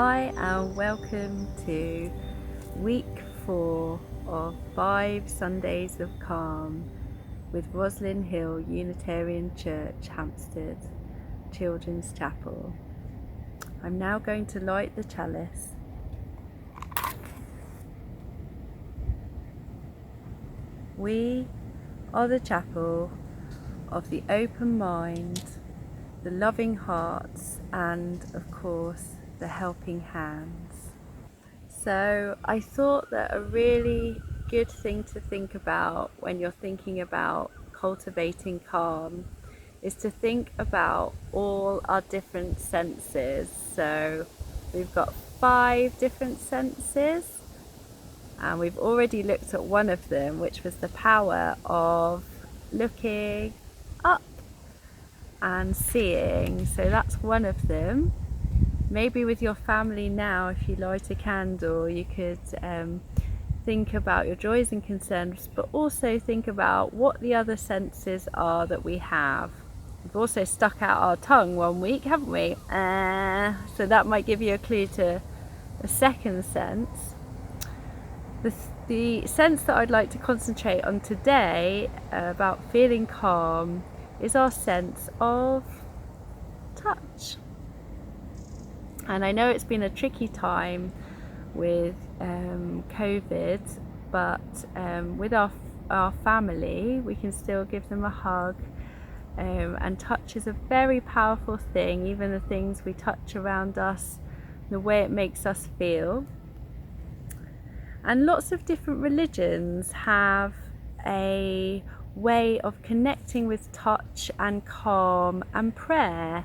Hi and welcome to week 4 of 5 Sundays of Calm with Roslyn Hill Unitarian Church, Hampstead, Children's Chapel. I'm now going to light the chalice. We are the chapel of the open mind, the loving hearts, and of course the helping hands. So I thought that a really good thing to think about when you're thinking about cultivating calm is to think about all our different senses. So we've got 5 different senses, and we've already looked at one of them, which was the power of looking up and seeing. So that's one of them. Maybe with your family now, if you light a candle, you could think about your joys and concerns, but also think about what the other senses are that we have. We've also stuck out our tongue one week, haven't we? So that might give you a clue to a second sense. The sense that I'd like to concentrate on today about feeling calm is our sense of touch. And I know it's been a tricky time with COVID, but with our family, we can still give them a hug. And touch is a very powerful thing, even the things we touch around us, the way it makes us feel. And lots of different religions have a way of connecting with touch and calm and prayer.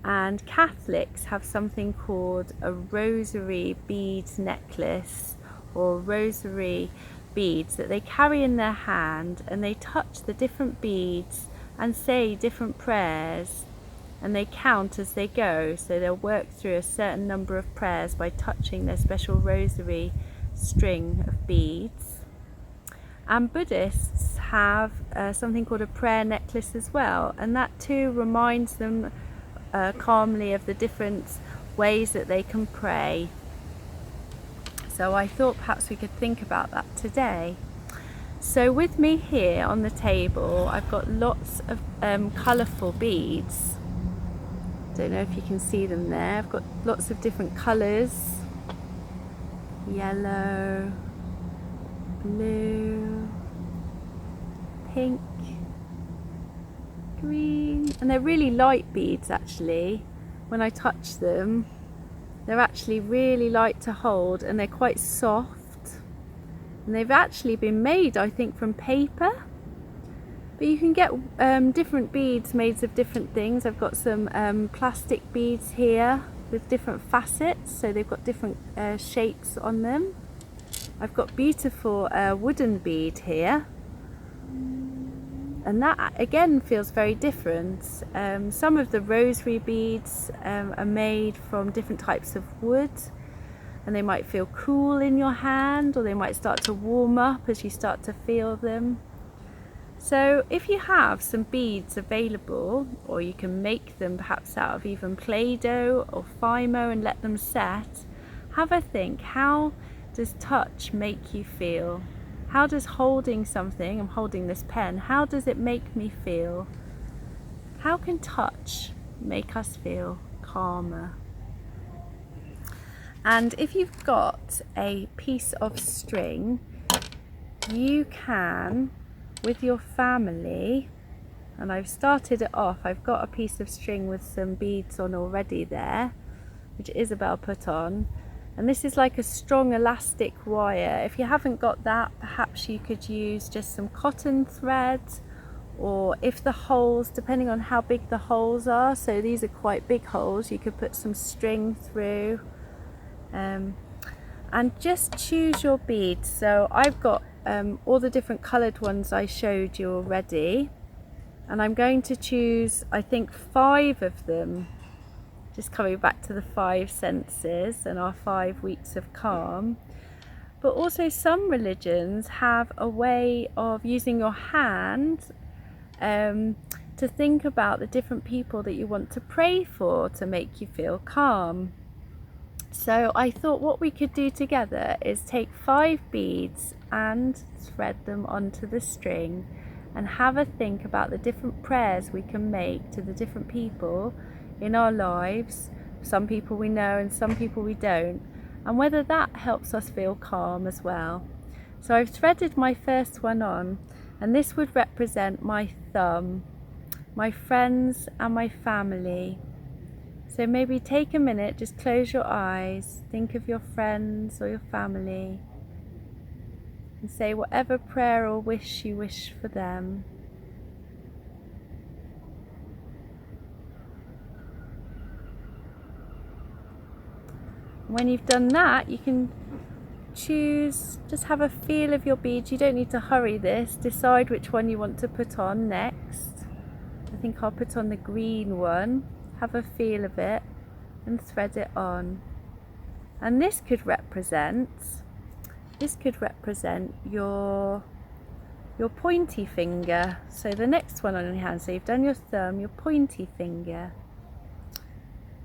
And Catholics have something called a rosary beads necklace, or rosary beads that they carry in their hand, and they touch the different beads and say different prayers, and they count as they go. So they'll work through a certain number of prayers by touching their special rosary string of beads. And Buddhists have something called a prayer necklace as well, and that too reminds them calmly of the different ways that they can pray. So I thought perhaps we could think about that today. So with me here on the table, I've got lots of colourful beads. Don't know if you can see them there. I've got lots of different colours: yellow, blue, pink, green, and they're really light beads actually. When I touch them, they're actually really light to hold, and they're quite soft, and they've actually been made, I think, from paper, but you can get different beads made of different things. I've got some plastic beads here with different facets, so they've got different shapes on them. I've got beautiful wooden bead here, and that again feels very different. Some of the rosary beads are made from different types of wood, and they might feel cool in your hand, or they might start to warm up as you start to feel them. So if you have some beads available, or you can make them perhaps out of even Play-Doh or Fimo and let them set, have a think. How does touch make you feel? How does holding something, I'm holding this pen, how does it make me feel? How can touch make us feel calmer? And if you've got a piece of string, you can, with your family, and I've started it off, I've got a piece of string with some beads on already there, which Isabel put on. And this is like a strong elastic wire. If you haven't got that, perhaps you could use just some cotton thread, or if the holes, depending on how big the holes are, so these are quite big holes, you could put some string through. And just choose your beads. So I've got all the different coloured ones I showed you already, and I'm going to choose, I think, 5 of them. Just coming back to the 5 senses and our 5 weeks of calm. But also some religions have a way of using your hand to think about the different people that you want to pray for to make you feel calm. So I thought what we could do together is take 5 beads and thread them onto the string and have a think about the different prayers we can make to the different people in our lives, some people we know and some people we don't, and whether that helps us feel calm as well. So I've threaded my first one on, and this would represent my thumb, my friends and my family. So maybe take a minute, just close your eyes, think of your friends or your family, and say whatever prayer or wish you wish for them. When you've done that, you can choose, just have a feel of your beads. You don't need to hurry this. Decide which one you want to put on next. I think I'll put on the green one. Have a feel of it and thread it on. And this could represent your pointy finger. So the next one on your hand, so you've done your thumb, your pointy finger.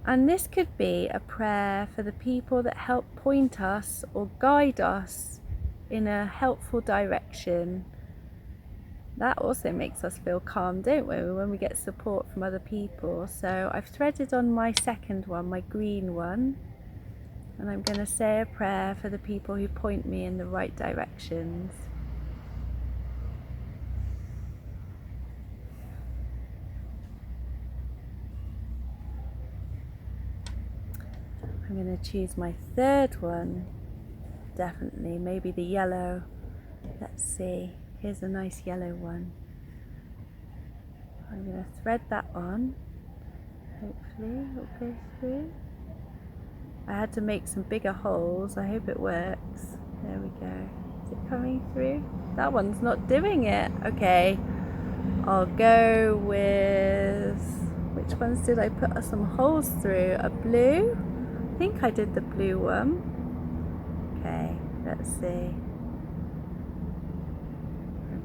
And this could be a prayer for the people that help point us or guide us in a helpful direction. That also makes us feel calm, don't we, when we get support from other people. So I've threaded on my second one, my green one, and I'm going to say a prayer for the people who point me in the right directions. I'm going to choose my third one, definitely, maybe the yellow. Let's see, here's a nice yellow one. I'm going to thread that on, hopefully it'll go through. I had to make some bigger holes, I hope it works. There we go. Is it coming through? That one's not doing it. Okay, I'll go with, which ones did I put some holes through? A blue? I think I did the blue one. Okay, let's see.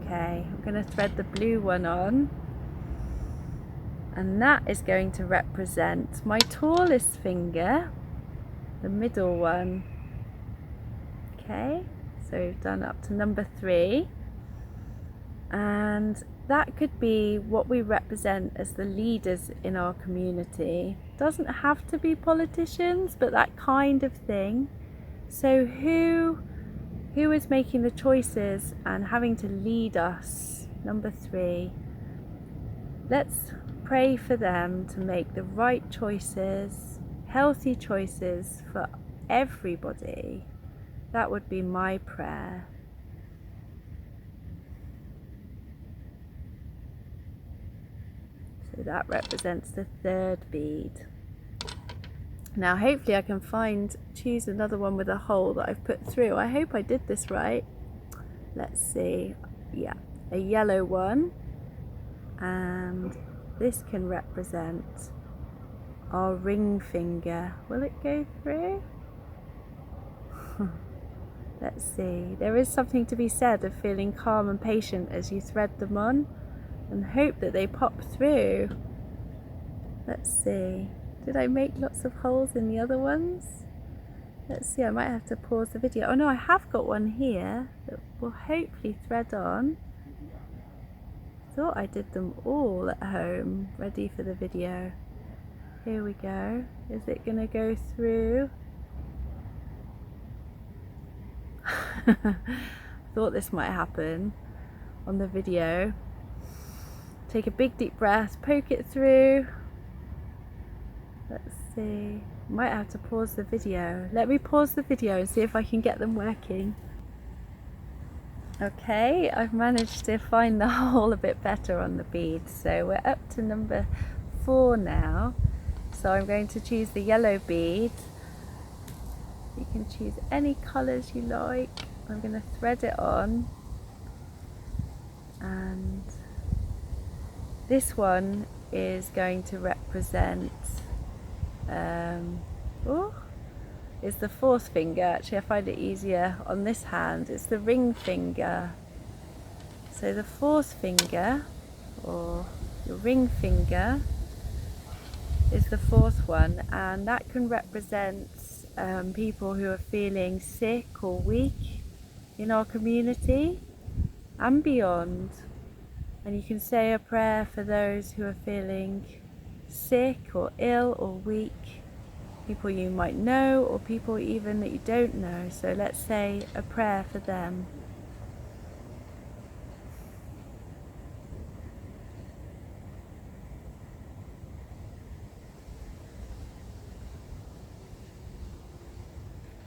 Okay, I'm going to thread the blue one on. And that is going to represent my tallest finger, the middle one. Okay, so we've done up to number 3. And that could be what we represent as the leaders in our community. Doesn't have to be politicians, but that kind of thing. So who is making the choices and having to lead us? Number 3. Let's pray for them to make the right choices, healthy choices for everybody. That would be my prayer. So that represents the 3rd bead. Now hopefully I can choose another one with a hole that I've put through. I hope I did this right. Let's see. Yeah, a yellow one. And this can represent our ring finger. Will it go through? Let's see. There is something to be said of feeling calm and patient as you thread them on and hope that they pop through. Let's see. Did I make lots of holes in the other ones? Let's see, I might have to pause the video. Oh no, I have got one here that will hopefully thread on. Thought I did them all at home, ready for the video. Here we go. Is it gonna go through? Thought this might happen on the video. Take a big deep breath, poke it through. Let's see. Might have to pause the video. Let me pause the video and see if I can get them working. Okay, I've managed to find the hole a bit better on the bead. So we're up to number 4 now. So I'm going to choose the yellow bead. You can choose any colours you like. I'm going to thread it on. And this one is going to represent is the 4th finger. Actually, I find it easier on this hand. It's the ring finger. So the 4th finger, or your ring finger, is the 4th one, and that can represent people who are feeling sick or weak in our community and beyond. And you can say a prayer for those who are feeling sick or ill or weak, people you might know or people even that you don't know. So let's say a prayer for them.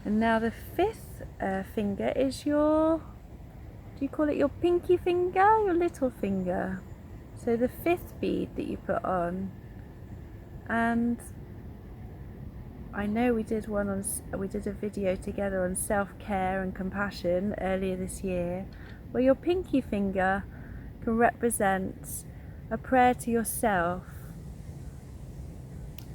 And now the fifth finger is your, do you call it your pinky finger, your little finger? So the fifth bead that you put on. And I know we did a video together on self-care and compassion earlier this year, where your pinky finger can represent a prayer to yourself.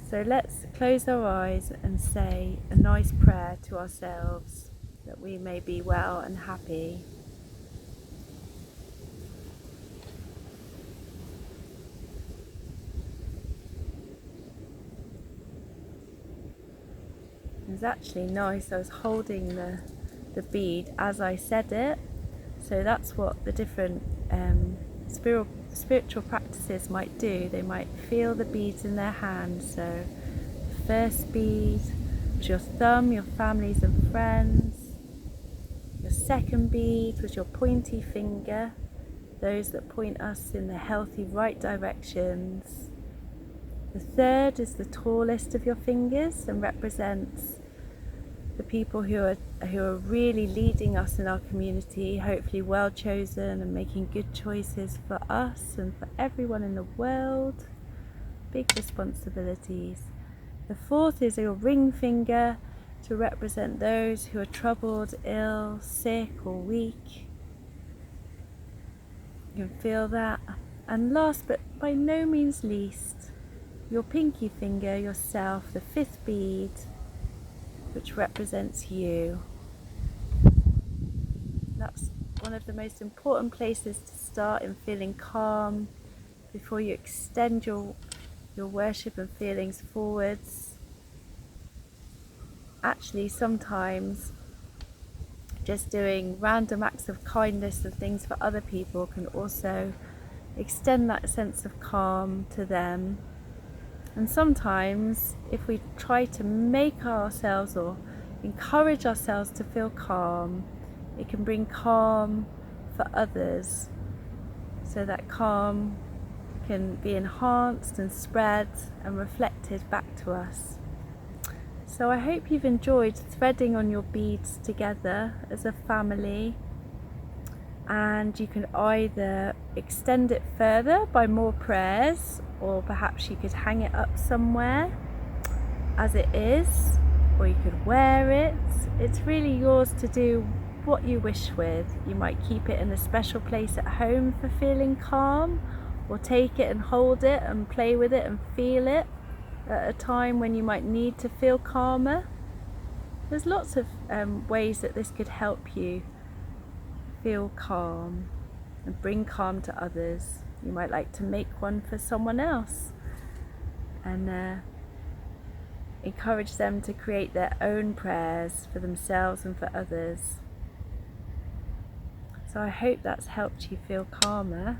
So let's close our eyes and say a nice prayer to ourselves that we may be well and happy. It was actually nice, I was holding the bead as I said it, so that's what the different spiritual practices might do. They might feel the beads in their hands. So the first bead was your thumb, your families and friends. Your second bead was your pointy finger, those that point us in the healthy right directions. The third is the tallest of your fingers and represents the people who are really leading us in our community, hopefully well chosen and making good choices for us and for everyone in the world. Big responsibilities. The fourth is your ring finger to represent those who are troubled, ill, sick or weak. You can feel that. And last but by no means least, your pinky finger, yourself, the fifth bead, which represents you. That's one of the most important places to start in feeling calm before you extend your worship and feelings forwards. Actually, sometimes just doing random acts of kindness and things for other people can also extend that sense of calm to them. And sometimes if we try to make ourselves or encourage ourselves to feel calm, it can bring calm for others, so that calm can be enhanced and spread and reflected back to us. So I hope you've enjoyed threading on your beads together as a family, and you can either extend it further by more prayers, or perhaps you could hang it up somewhere as it is, or you could wear it. It's really yours to do what you wish with. You might keep it in a special place at home for feeling calm, or take it and hold it and play with it and feel it at a time when you might need to feel calmer. There's lots of ways that this could help you feel calm and bring calm to others. You might like to make one for someone else and encourage them to create their own prayers for themselves and for others. So I hope that's helped you feel calmer.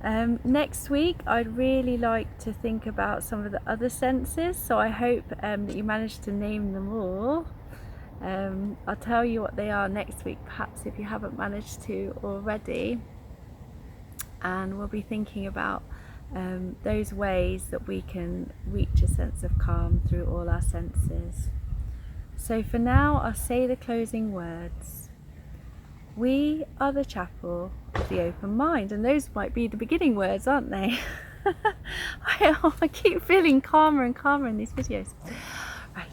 Next week I'd really like to think about some of the other senses, so I hope that you managed to name them all. I'll tell you what they are next week, perhaps if you haven't managed to already, and we'll be thinking about those ways that we can reach a sense of calm through all our senses. So for now I'll say the closing words. We are the chapel of the open mind, and those might be the beginning words, aren't they? I keep feeling calmer and calmer in these videos. Right.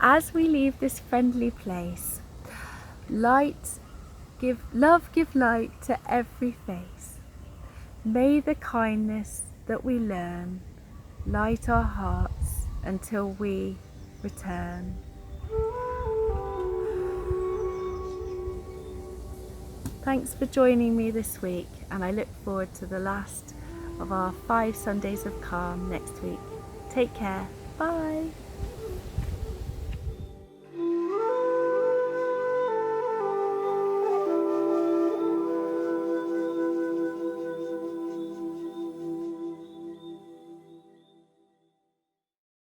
As we leave this friendly place, love give light to every face. May the kindness that we learn light our hearts until we return. Thanks for joining me this week, and I look forward to the last of our 5 Sundays of Calm next week. Take care. Bye.